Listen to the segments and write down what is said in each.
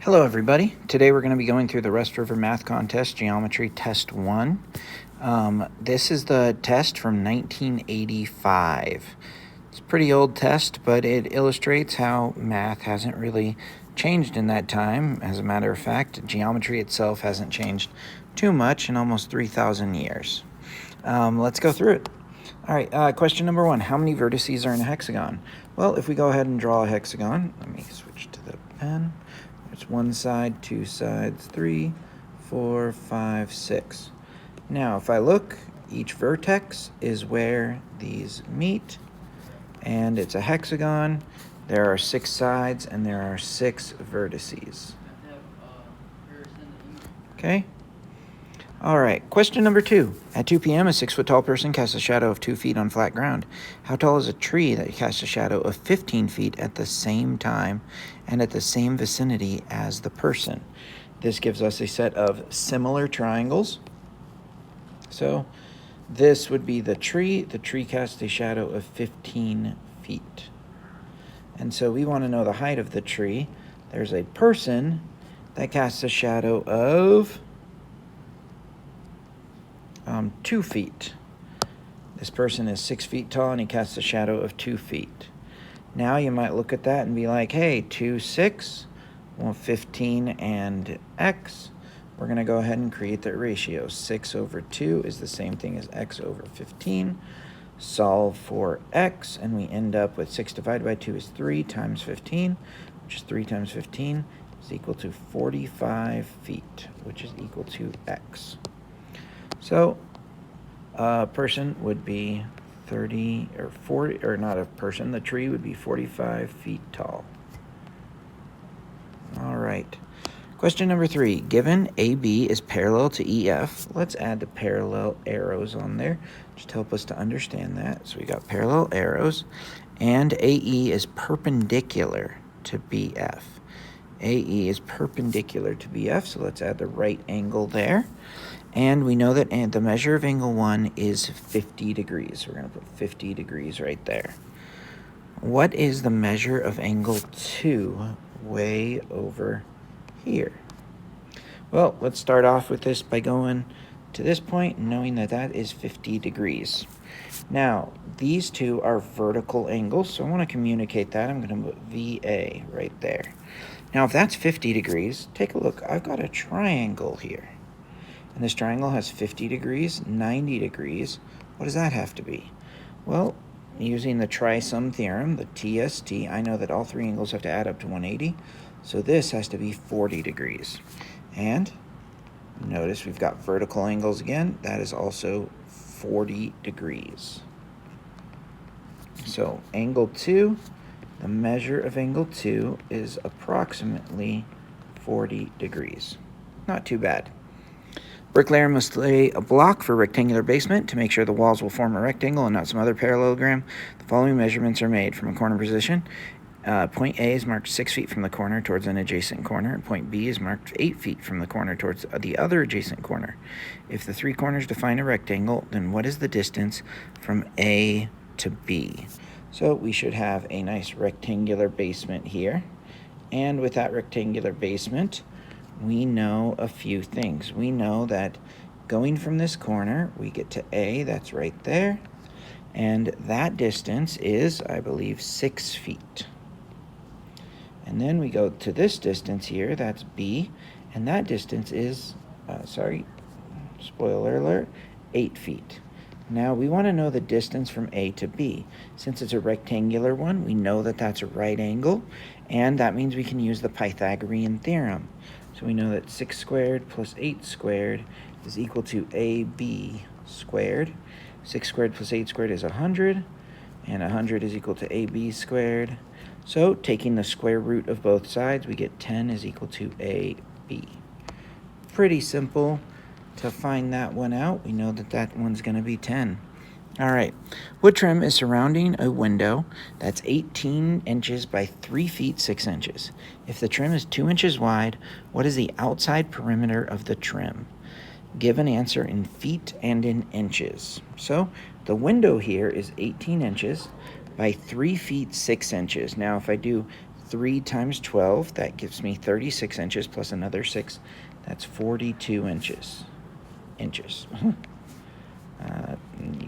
Hello everybody. Today we're going to be going through the Rust River Math Contest Geometry Test 1. This is the test from 1985. It's a pretty old test, but it illustrates how math hasn't really changed in that time. As a matter of fact, geometry itself hasn't changed too much in almost 3,000 years. Let's go through it. All right, question number 1. How many vertices are in a hexagon? Well, if we go ahead and draw a hexagon, let me switch to the pen. There's one side, two sides, 3, 4, 5, 6. Now, if I look, each vertex is where these meet, and it's a hexagon. There are 6 sides, and there are 6 vertices. Okay? All right, question number 2. At 2 p.m., a 6-foot-tall person casts a shadow of 2 feet on flat ground. How tall is a tree that casts a shadow of 15 feet at the same time and at the same vicinity as the person? This gives us a set of similar triangles. So this would be the tree. The tree casts a shadow of 15 feet. And so we want to know the height of the tree. There's a person that casts a shadow of 2 feet. This person is 6 feet tall and he casts a shadow of 2 feet. Now you might look at that and be like, hey, 2, 6, well, 15 and x. We're going to go ahead and create that ratio. 6 over 2 is the same thing as x over 15. Solve for x, and we end up with 6 divided by 2 is 3 times 15, which is 3 times 15 is equal to 45 feet, which is equal to x. So a person would be 30 or 40, or not a person, the tree would be 45 feet tall. All right. Question number 3. Given AB is parallel to EF, let's add the parallel arrows on there just to help us to understand that. So we got parallel arrows, and AE is perpendicular to BF. AE is perpendicular to BF, so let's add the right angle there. And we know that the measure of angle 1 is 50 degrees. We're going to put 50 degrees right there. What is the measure of angle 2 way over here? Well, let's start off with this by going to this point and knowing that that is 50 degrees. Now, these two are vertical angles, so I want to communicate that. I'm going to put VA right there. Now, if that's 50 degrees, take a look. I've got a triangle here. And this triangle has 50 degrees, 90 degrees. What does that have to be? Well, using the trisum theorem, the TST, I know that all 3 angles have to add up to 180. So this has to be 40 degrees. And notice we've got vertical angles again. That is also 40 degrees. So angle 2, the measure of angle 2 is approximately 40 degrees. Not too bad. Bricklayer must lay a block for rectangular basement to make sure the walls will form a rectangle and not some other parallelogram. The following measurements are made from a corner position. Point A is marked 6 feet from the corner towards an adjacent corner, and point B is marked 8 feet from the corner towards the other adjacent corner. If the 3 corners define a rectangle, then what is the distance from A to B? So we should have a nice rectangular basement here. And with that rectangular basement, we know a few things. We know that going from this corner, we get to A, that's right there. And that distance is, I believe, 6 feet. And then we go to this distance here, that's B, and that distance is, spoiler alert, 8 feet. Now we want to know the distance from A to B. Since it's a rectangular one, we know that that's a right angle, and that means we can use the Pythagorean theorem. So we know that 6 squared plus 8 squared is equal to AB squared. 6 squared plus 8 squared is 100, and 100 is equal to AB squared. So taking the square root of both sides, we get 10 is equal to AB. Pretty simple to find that one out. We know that that one's going to be 10. All right, wood trim is surrounding a window that's 18 inches by 3 feet 6 inches. If the trim is 2 inches wide, what is the outside perimeter of the trim? Give an answer in feet and in inches. So the window here is 18 inches by 3 feet 6 inches. Now if I do 3 times 12, that gives me 36 inches plus another 6. That's 42 inches. You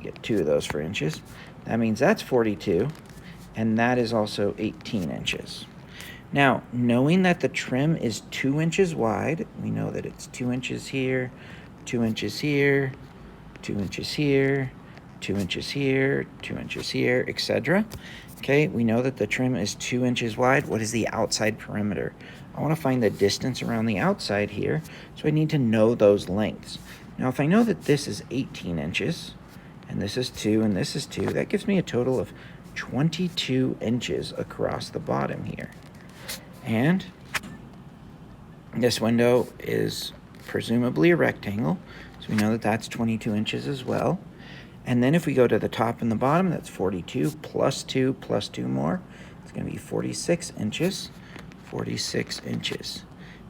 get 2 of those for inches. That means that's 42, and that is also 18 inches. Now, knowing that the trim is 2 inches wide, we know that it's 2 inches here, 2 inches here, 2 inches here, 2 inches here, 2 inches here, etc. Okay, we know that the trim is 2 inches wide. What is the outside perimeter? I want to find the distance around the outside here, so I need to know those lengths. Now, if I know that this is 18 inches, and this is 2, and this is 2, that gives me a total of 22 inches across the bottom here. And this window is presumably a rectangle, so we know that that's 22 inches as well. And then if we go to the top and the bottom, that's 42 plus 2 plus 2 more. It's going to be 46 inches. 46 inches.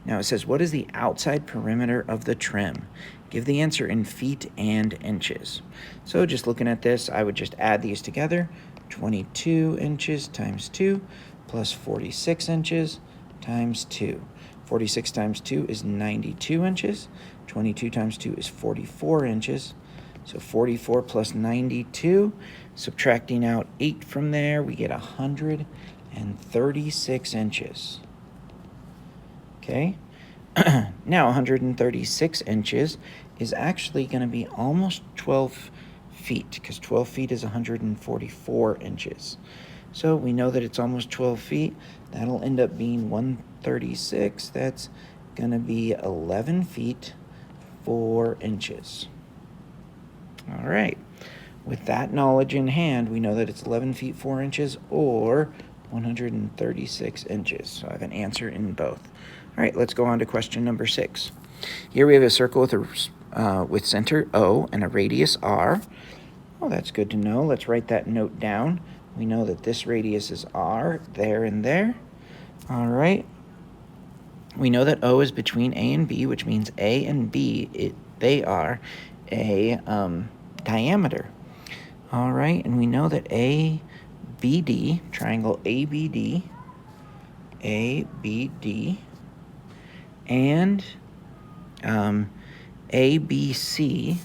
Now it says, what is the outside perimeter of the trim? Give the answer in feet and inches. So just looking at this, I would just add these together. 22 inches times 2 plus 46 inches times 2. 46 times 2 is 92 inches. 22 times 2 is 44 inches. So 44 plus 92, subtracting out 8 from there, we get 136 inches. Okay, now 136 inches is actually going to be almost 12 feet, because 12 feet is 144 inches. So we know that it's almost 12 feet. That'll end up being 136. That's going to be 11 feet, 4 inches. All right, with that knowledge in hand, we know that it's 11 feet 4 inches or 136 inches. So I have an answer in both. All right, let's go on to question number 6. Here we have a circle with center O and a radius R. Oh, that's good to know. Let's write that note down. We know that this radius is R, there and there. All right. We know that O is between A and B, which means A and B, they are a diameter. All right, and we know that ABD, triangle ABD, and ABC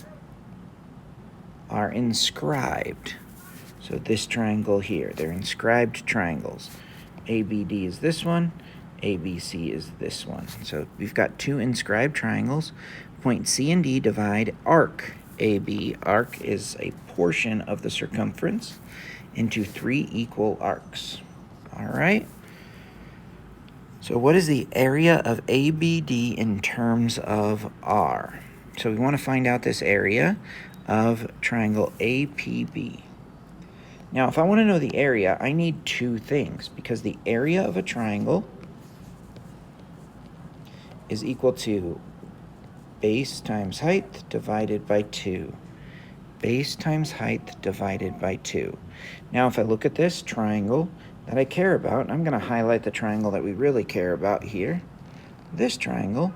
are inscribed. So this triangle here, they're inscribed triangles. ABD is this one, ABC is this one. So we've got 2 inscribed triangles. Point C and D divide arc AB. Arc is a portion of the circumference into 3 equal arcs. All right. So what is the area of ABD in terms of R? So we want to find out this area of triangle APB. Now, if I want to know the area, I need 2 things, because the area of a triangle is equal to base times height divided by 2. Base times height divided by 2. Now, if I look at this triangle that I care about, I'm going to highlight the triangle that we really care about here. This triangle,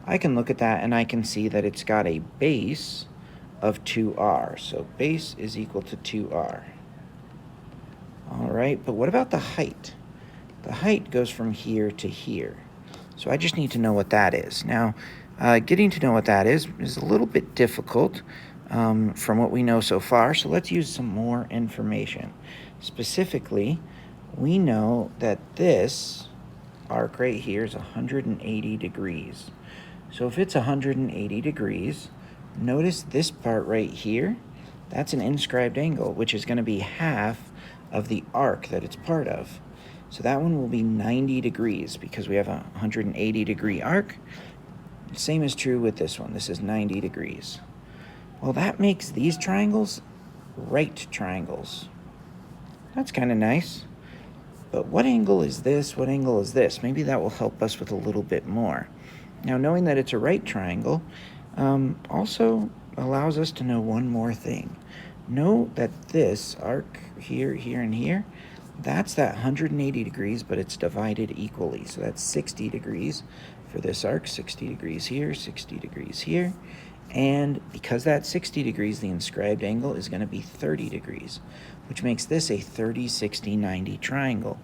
I can look at that and I can see that it's got a base of 2r. So base is equal to 2r. All right, but what about the height? The height goes from here to here. So I just need to know what that is. Now, getting to know what that is a little bit difficult from what we know so far. So let's use some more information. Specifically, we know that this arc right here is 180 degrees. So if it's 180 degrees, notice this part right here, that's an inscribed angle, which is going to be half of the arc that it's part of. So that one will be 90 degrees because we have a 180 degree arc. Same is true with this one. This is 90 degrees. Well, that makes these triangles right triangles. That's kind of nice. But what angle is this? What angle is this? Maybe that will help us with a little bit more. Now, knowing that it's a right triangle also allows us to know one more thing. Know that this arc here, here, and here, that's that 180 degrees, but it's divided equally. So that's 60 degrees for this arc, 60 degrees here, 60 degrees here. And because that's 60 degrees, the inscribed angle is going to be 30 degrees, which makes this a 30, 60, 90 triangle.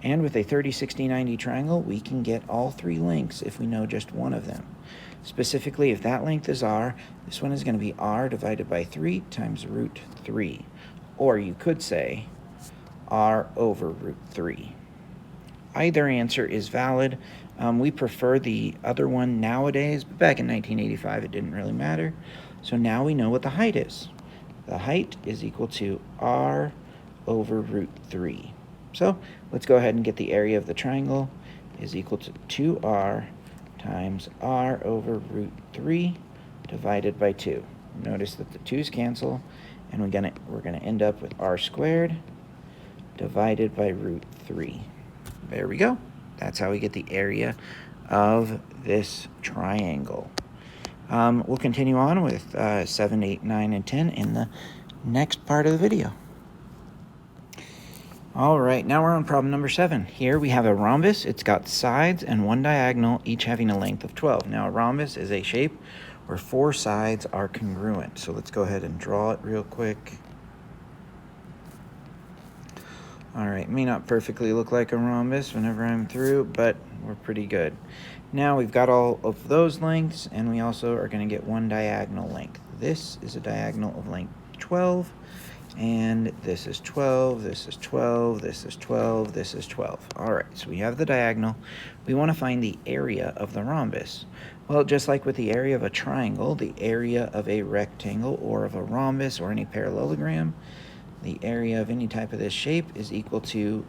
And with a 30, 60, 90 triangle, we can get all three lengths if we know just one of them. Specifically, if that length is r, this one is going to be r divided by 3 times root 3. Or you could say r over root 3. Either answer is valid. We prefer the other one nowadays, but back in 1985 it didn't really matter. So now we know what the height is. The height is equal to r over root 3. So let's go ahead and get the area of the triangle is equal to 2r times r over root 3 divided by 2. Notice that the 2's cancel, and we're gonna end up with r squared divided by root 3. There we go. That's how we get the area of this triangle. We'll continue on with 7, 8, 9, and 10 in the next part of the video. All right, now we're on problem number 7. Here we have a rhombus. It's got sides and one diagonal, each having a length of 12. Now, a rhombus is a shape where 4 sides are congruent. So let's go ahead and draw it real quick. All right, may not perfectly look like a rhombus whenever I'm through, but we're pretty good. Now we've got all of those lengths, and we also are going to get one diagonal length. This is a diagonal of length 12, and this is 12, this is 12, this is 12, this is 12. All right, so we have the diagonal. We want to find the area of the rhombus. Well, just like with the area of a triangle, the area of a rectangle or of a rhombus or any parallelogram, the area of any type of this shape is equal to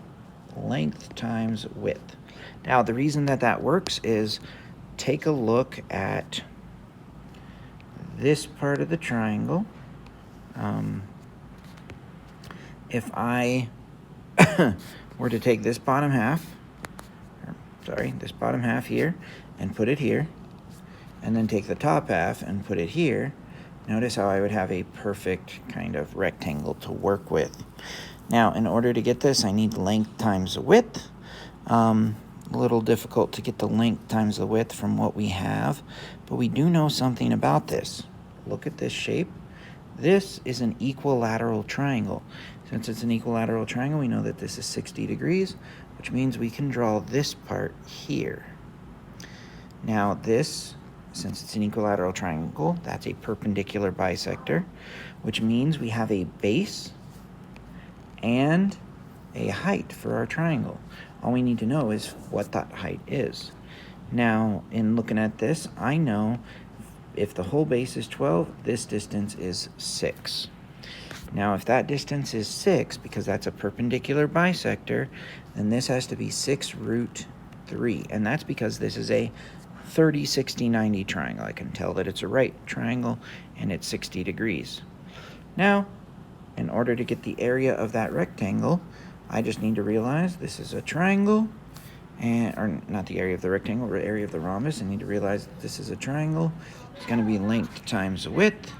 length times width. Now, the reason that that works is take a look at this part of the triangle. If I were to take this bottom half, this bottom half here, and put it here, and then take the top half and put it here, notice how I would have a perfect kind of rectangle to work with. Now, in order to get this, I need length times width. A little difficult to get the length times the width from what we have, but we do know something about this. Look at this shape. This is an equilateral triangle. Since it's an equilateral triangle, we know that this is 60 degrees, which means we can draw this part here. Now this, since it's an equilateral triangle, that's a perpendicular bisector, which means we have a base and a height for our triangle. All we need to know is what that height is. Now, in looking at this, I know if the whole base is 12, this distance is 6. Now, if that distance is 6, because that's a perpendicular bisector, then this has to be 6 root 3. And that's because this is a 30, 60, 90 triangle. I can tell that it's a right triangle and it's 60 degrees. Now, in order to get the area of that rectangle, I just need to realize this is a triangle, or not the area of the rectangle, but the area of the rhombus. I need to realize that this is a triangle. It's going to be length times width.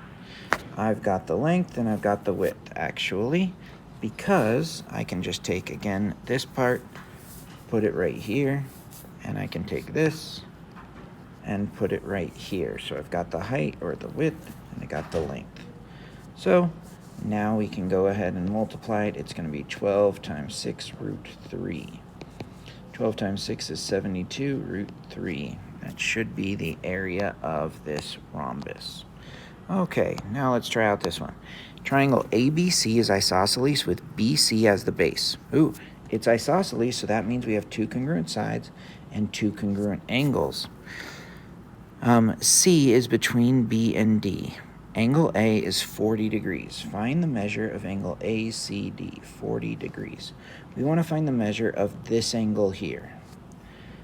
I've got the length and I've got the width, actually, because I can just take, again, this part, put it right here, and I can take this and put it right here. So I've got the height or the width, and I got the length. So now we can go ahead and multiply it. It's going to be 12 times 6 root 3. 12 times 6 is 72 root 3. That should be the area of this rhombus. Okay, now let's try out this one. Triangle ABC is isosceles with BC as the base. Ooh, it's isosceles, so that means we have 2 congruent sides and 2 congruent angles. C is between B and D. Angle A is 40 degrees. Find the measure of angle ACD, 40 degrees. We want to find the measure of this angle here.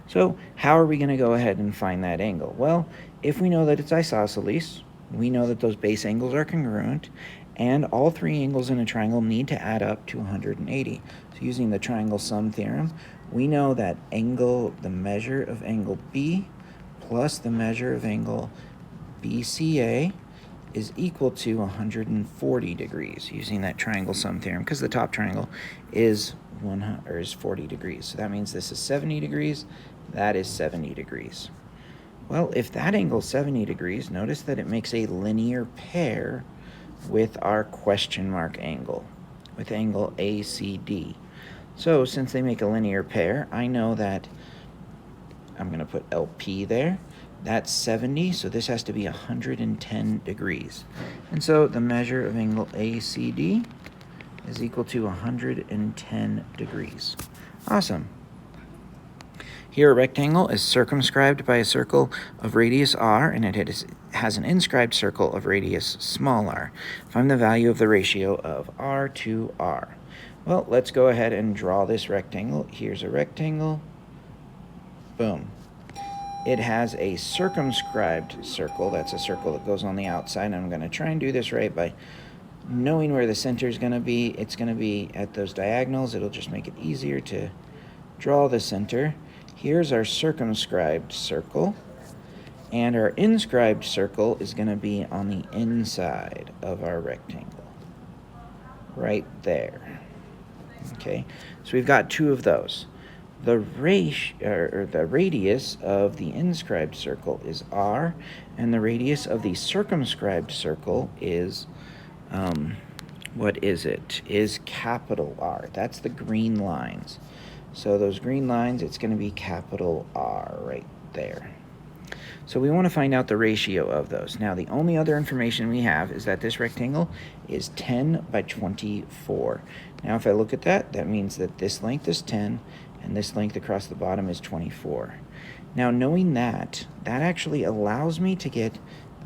So how are we going to go ahead and find that angle? Well, if we know that it's isosceles, we know that those base angles are congruent, and all 3 angles in a triangle need to add up to 180. So using the triangle sum theorem, we know that the measure of angle B plus the measure of angle BCA is equal to 140 degrees using that triangle sum theorem, because the top triangle is 40 degrees. So that means this is 70 degrees, that is 70 degrees. Well, if that angle is 70 degrees, notice that it makes a linear pair with our question mark angle, with angle ACD. So since they make a linear pair, I know that I'm going to put LP there. That's 70, so this has to be 110 degrees. And so the measure of angle ACD is equal to 110 degrees. Awesome. Here a rectangle is circumscribed by a circle of radius r, and it has an inscribed circle of radius small r. Find the value of the ratio of r to r. Well, let's go ahead and draw this rectangle. Here's a rectangle. Boom. It has a circumscribed circle. That's a circle that goes on the outside. I'm going to try and do this right by knowing where the center is going to be. It's going to be at those diagonals. It'll just make it easier to draw the center. Here's our circumscribed circle, and our inscribed circle is going to be on the inside of our rectangle, right there. Okay, so we've got two of those. The radius of the inscribed circle is r, and the radius of the circumscribed circle is, what is it? Is capital R. That's the green lines. So those green lines, it's going to be capital R right there. So we want to find out the ratio of those. Now, the only other information we have is that this rectangle is 10 by 24. Now, if I look at that, that means that this length is 10, and this length across the bottom is 24. Now, knowing that, that actually allows me to get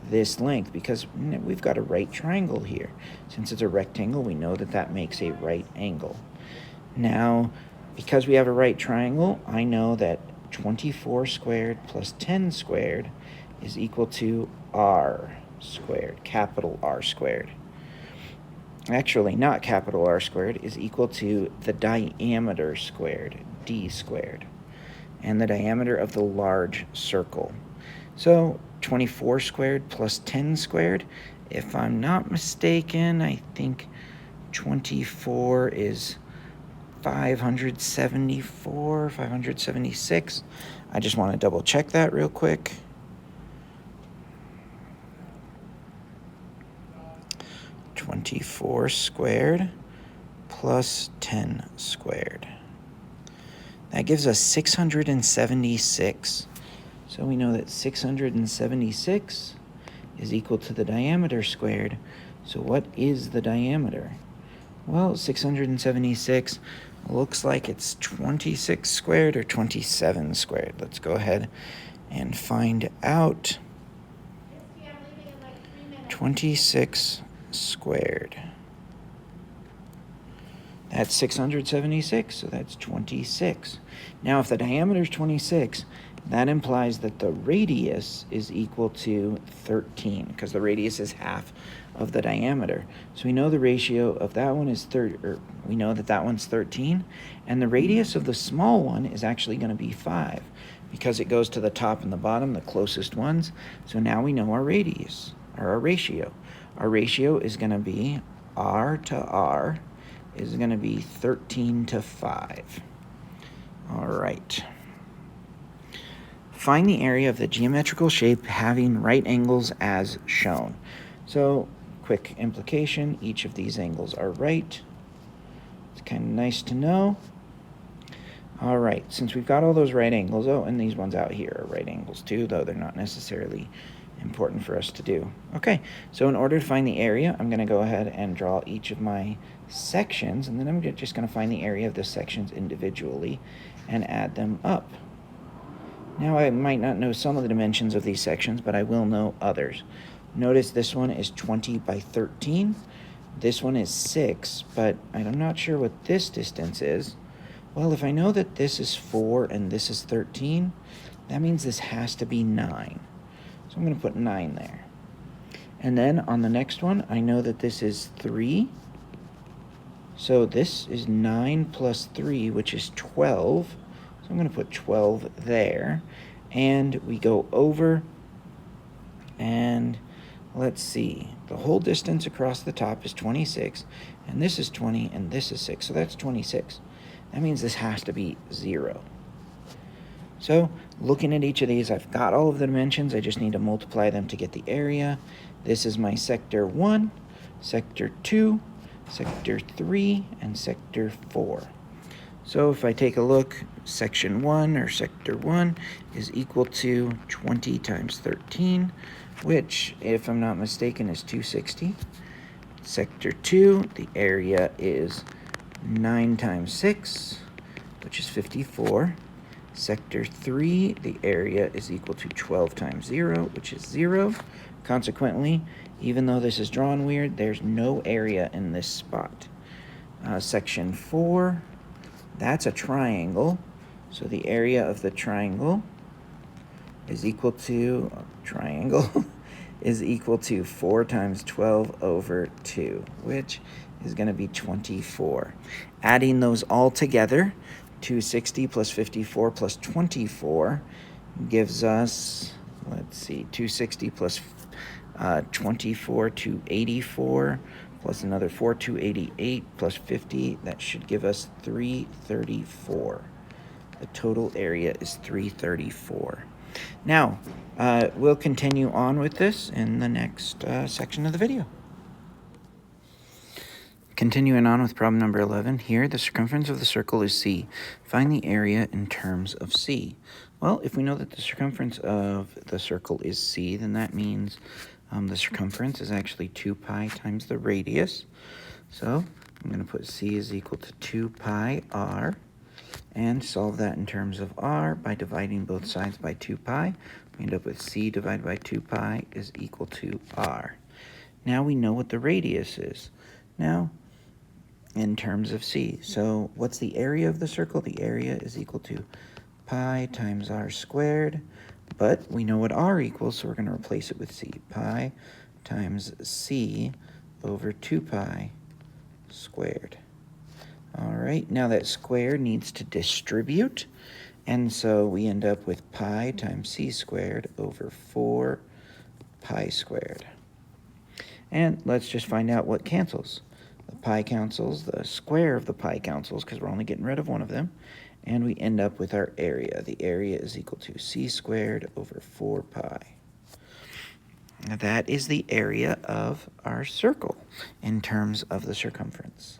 this length, because we've got a right triangle here. Since it's a rectangle, we know that that makes a right angle. Now, because we have a right triangle, I know that 24 squared plus 10 squared is equal to r squared, capital R squared. Actually, not capital R squared, is equal to the diameter squared, d squared, and the diameter of the large circle. So 24 squared plus 10 squared, if I'm not mistaken, I think 24 is 574, 576. I just want to double check that real quick. (24 squared plus 10 squared). That gives us 676. So we know that 676 is equal to the diameter squared. So what is the diameter? Well, 676 looks like it's 26 squared or 27 squared. Let's go ahead and find out. 26 squared. That's 676, so that's 26. Now, if the diameter is 26, that implies that the radius is equal to 13, because the radius is half of the diameter. So we know the ratio of that one is we know that that one's 13, and the radius of the small one is actually going to be 5, because it goes to the top and the bottom, the closest ones. So now we know our radius, or our ratio. Our ratio is going to be r to r is going to be 13 to 5. All right. Find the area of the geometrical shape having right angles as shown. So, quick implication, each of these angles are right. It's kind of nice to know. All right, since we've got all those right angles, oh, and these ones out here are right angles too, though they're not necessarily important for us to do. Okay, so in order to find the area, I'm going to go ahead and draw each of my sections, and then I'm just going to find the area of the sections individually and add them up. Now, I might not know some of the dimensions of these sections, but I will know others. Notice this one is 20 by 13. This one is 6, but I'm not sure what this distance is. Well, if I know that this is 4 and this is 13, that means this has to be 9. So I'm going to put 9 there. And then on the next one, I know that this is 3. So this is 9 plus 3, which is 12. So I'm going to put 12 there. And we go over, and let's see. The whole distance across the top is 26, and this is 20, and this is 6. So that's 26. That means this has to be 0. So looking at each of these, I've got all of the dimensions. I just need to multiply them to get the area. This is my sector 1, sector 2, sector 3, and sector 4. So if I take a look, section 1 or sector 1 is equal to 20 times 13, which, if I'm not mistaken, is 260. Sector 2, the area is 9 times 6, which is 54. Sector 3, the area is equal to 12 times 0, which is 0. Consequently, even though this is drawn weird, there's no area in this spot. Section 4, that's a triangle. So the area of the triangle is equal to, is equal to 4 times 12 over 2, which is going to be 24. Adding those all together, 260 plus 54 plus 24 gives us, let's see, 260 plus 24 to 84, plus another 4 to 88 plus 50. That should give us 334. The total area is 334. Now, we'll continue on with this in the next section of the video. Continuing on with problem number 11, here the circumference of the circle is C. Find the area in terms of C. Well, if we know that the circumference of the circle is C, then that means the circumference is actually 2 pi times the radius. So I'm going to put C is equal to 2 pi r and solve that in terms of r by dividing both sides by 2 pi. We end up with C divided by 2 pi is equal to r. Now we know what the radius is. Now, in terms of C. So what's the area of the circle? The area is equal to pi times r squared, but we know what r equals, so we're going to replace it with C. Pi times C over 2 pi squared. All right, now that square needs to distribute, and so we end up with pi times c squared over 4 pi squared. And let's just find out what cancels. The pi cancels, the square of the pi cancels, because we're only getting rid of one of them, and we end up with our area. The area is equal to c squared over 4 pi. Now that is the area of our circle in terms of the circumference.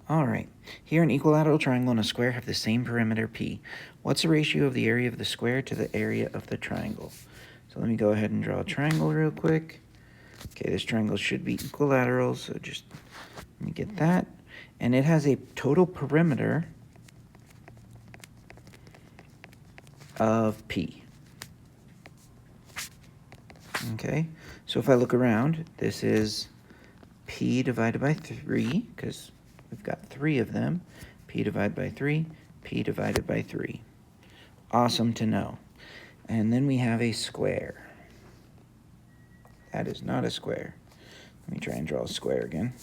All right, here an equilateral triangle and a square have the same perimeter P. What's the ratio of the area of the square to the area of the triangle? So let me go ahead and draw a triangle real quick. Okay, this triangle should be equilateral, so just let me get that. And it has a total perimeter of P. Okay, so if I look around, this is P divided by 3, because we've got 3 of them. P divided by 3, P divided by 3. Awesome to know. And then we have a square. That is not a square. Let me try and draw a square again.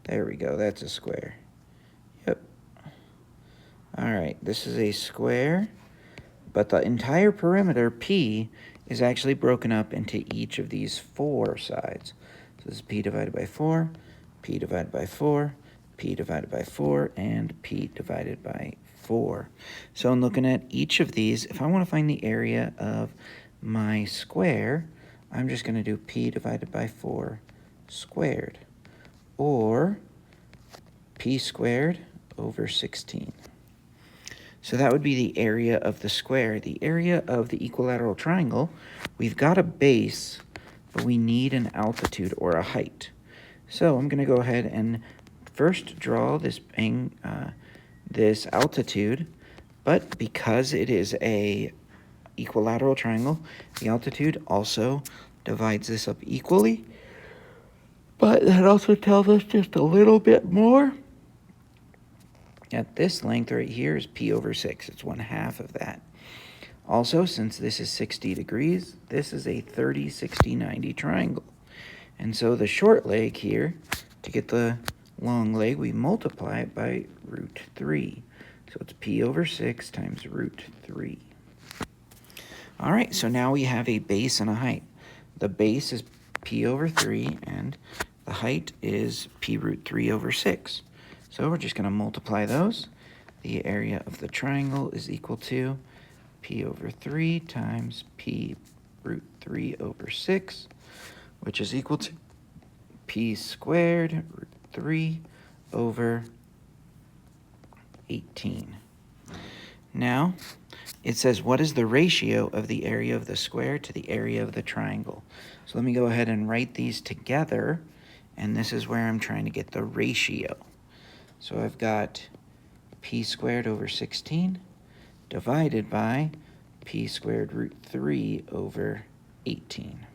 There we go, that's a square. Yep. All right, this is a square, but the entire perimeter, P, is actually broken up into each of these 4 sides. So this is P divided by 4, P divided by 4, P divided by 4, and P divided by 4. So I'm looking at each of these. If I want to find the area of my square, I'm just going to do P divided by 4 squared, or P squared over 16. So that would be the area of the square. The area of the equilateral triangle, we've got a base, but we need an altitude or a height. So I'm going to go ahead and first draw this altitude, but because it is a equilateral triangle, the altitude also divides this up equally, but that also tells us just a little bit more. At this length right here is P over 6. It's 1/2 of that. Also, since this is 60 degrees, this is a 30, 60, 90 triangle. And so the short leg here, to get the long leg, we multiply it by root 3. So it's P over 6 times root 3. All right, so now we have a base and a height. The base is P over 3, and the height is P root 3 over 6. So we're just going to multiply those. The area of the triangle is equal to P over 3 times P root 3 over 6, which is equal to P squared root 3 over 18. Now, it says, what is the ratio of the area of the square to the area of the triangle? So let me go ahead and write these together, and this is where I'm trying to get the ratio. So I've got p squared over 16 divided by p squared root 3 over 18.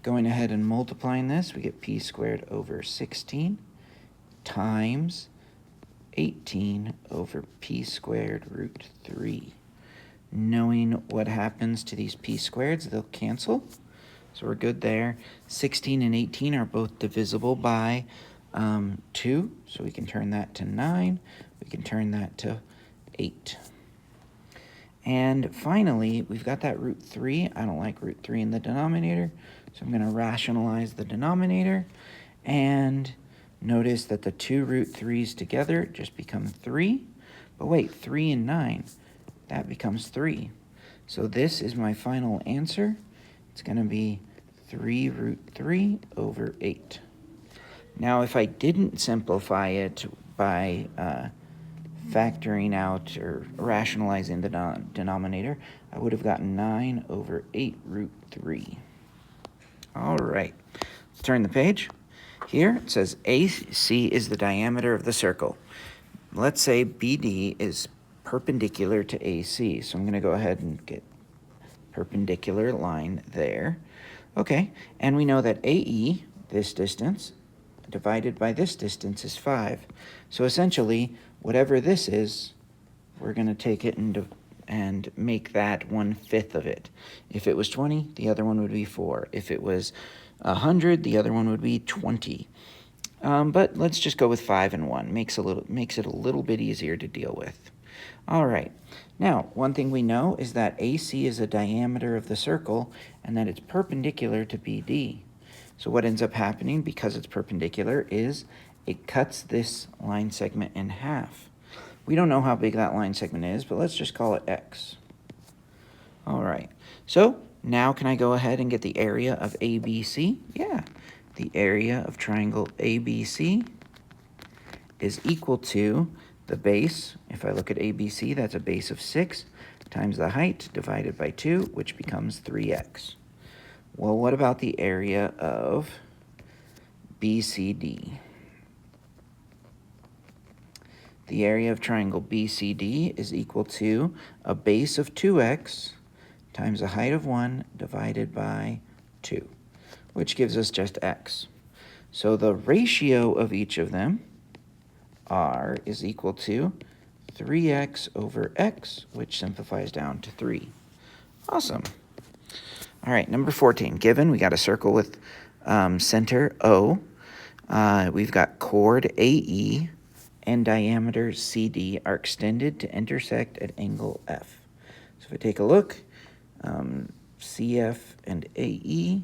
Going ahead and multiplying this, we get p squared over 16 times 18 over p squared root 3. Knowing what happens to these p squareds, they'll cancel. So we're good there. 16 and 18 are both divisible by 2, so we can turn that to 9. We can turn that to 8. And finally, we've got that root 3. I don't like root 3 in the denominator, so I'm going to rationalize the denominator. And notice that the two root 3's together just become 3. But wait, 3 and 9, that becomes 3. So this is my final answer. It's going to be 3 root 3 over 8. Now, if I didn't simplify it by factoring out or rationalizing the denominator, I would have gotten 9 over 8 root 3. All right, let's turn the page. Here it says AC is the diameter of the circle. Let's say BD is perpendicular to AC, so I'm going to go ahead and get perpendicular line there. Okay, and we know that AE, this distance, divided by this distance is 5. So essentially, whatever this is, we're going to take it and make that 1/5 of it. If it was 20, the other one would be 4. If it was 100, the other one would be 20. But let's just go with 5 and 1. Makes it a little bit easier to deal with. All right. Now, one thing we know is that AC is a diameter of the circle and that it's perpendicular to BD. So what ends up happening, because it's perpendicular, is it cuts this line segment in half. We don't know how big that line segment is, but let's just call it X. All right. So now can I go ahead and get the area of ABC? Yeah. The area of triangle ABC is equal to the base. If I look at ABC, that's a base of 6 times the height divided by 2, which becomes 3x. Well, what about the area of BCD? The area of triangle BCD is equal to a base of 2x times a height of 1 divided by 2, which gives us just x. So the ratio of each of them, r, is equal to 3x over x, which simplifies down to 3. Awesome. All right, number 14. Given, we got a circle with center O. We've got chord AE and diameter CD are extended to intersect at angle F. So if we take a look, CF and AE,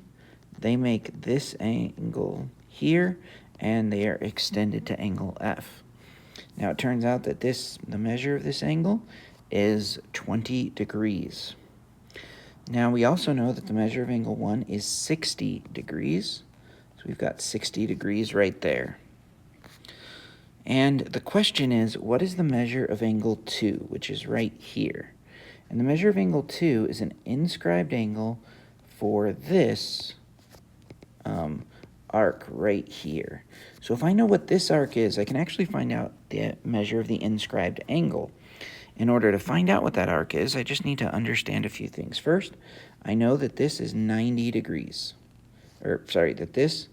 they make this angle here, and they are extended to angle F. Now it turns out that the measure of this angle is 20 degrees. Now we also know that the measure of angle 1 is 60 degrees. So we've got 60 degrees right there. And the question is, what is the measure of angle 2, which is right here? And the measure of angle 2 is an inscribed angle for this arc right here. So if I know what this arc is, I can actually find out the measure of the inscribed angle. In order to find out what that arc is, I just need to understand a few things. First, I know that this is 90 degrees. That this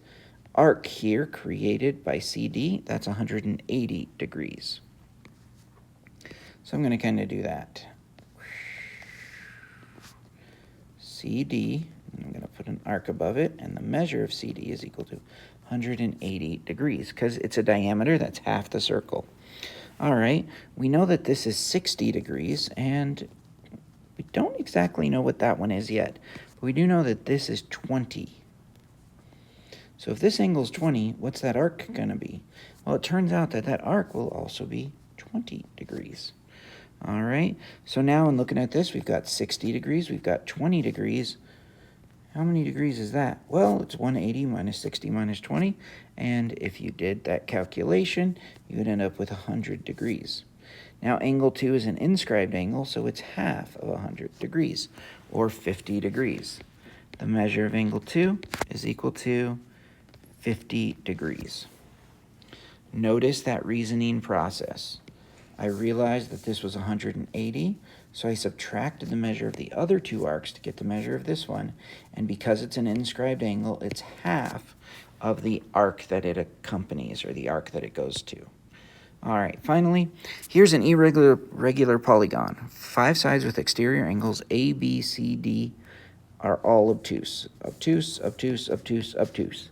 arc here created by CD, that's 180 degrees. So I'm going to kind of do that. CD, and I'm going to put an arc above it, and the measure of CD is equal to 180 degrees, because it's a diameter that's half the circle. All right, we know that this is 60 degrees, and we don't exactly know what that one is yet, but we do know that this is 20. So if this angle is 20, what's that arc going to be? Well, it turns out that that arc will also be 20 degrees. All right, so now in looking at this, we've got 60 degrees, we've got 20 degrees. How many degrees is that? Well, it's 180 minus 60 minus 20, and if you did that calculation, you would end up with 100 degrees. Now, angle 2 is an inscribed angle, so it's half of 100 degrees, or 50 degrees. The measure of angle 2 is equal to 50 degrees. Notice that reasoning process. I realized that this was 180, so I subtracted the measure of the other two arcs to get the measure of this one, and because it's an inscribed angle, it's half of the arc that it accompanies, or the arc that it goes to. All right, finally, here's an irregular polygon. 5 sides with exterior angles A, B, C, D are all obtuse. Obtuse, obtuse, obtuse, obtuse.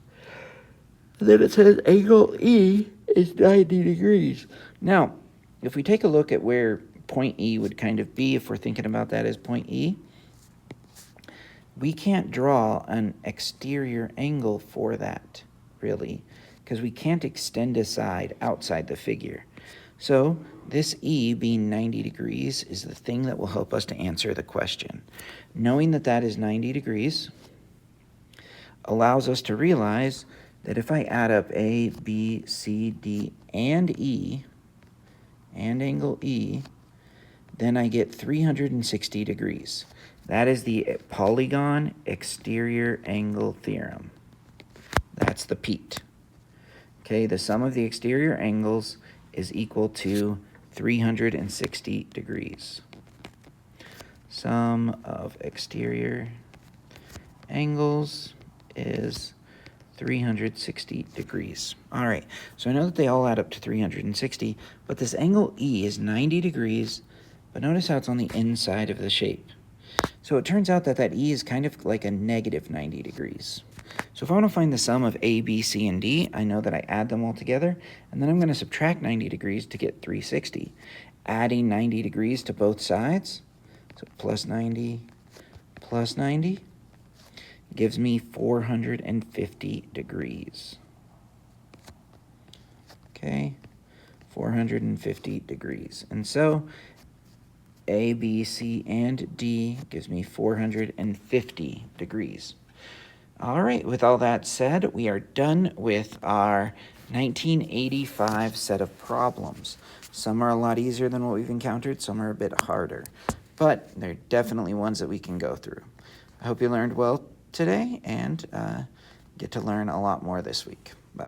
And then it says angle E is 90 degrees. Now, if we take a look at where point E would kind of be, if we're thinking about that as point E, we can't draw an exterior angle for that, really, because we can't extend a side outside the figure. So this E being 90 degrees is the thing that will help us to answer the question. Knowing that that is 90 degrees allows us to realize that if I add up A, B, C, D, and E, and angle E, then I get 360 degrees. That is the polygon exterior angle theorem. That's the PEAT. Okay, the sum of the exterior angles is equal to 360 degrees. Sum of exterior angles is 360 degrees. All right, so I know that they all add up to 360, but this angle E is 90 degrees, but notice how it's on the inside of the shape. So it turns out that that E is kind of like a negative 90 degrees. So if I want to find the sum of A, B, C, and D, I know that I add them all together, and then I'm going to subtract 90 degrees to get 360. Adding 90 degrees to both sides, so plus 90 gives me 450 degrees. Okay, 450 degrees. And so A, B, C, and D gives me 450 degrees. All right, with all that said, we are done with our 1985 set of problems. Some are a lot easier than what we've encountered, some are a bit harder, but they're definitely ones that we can go through. I hope you learned well today and get to learn a lot more this week.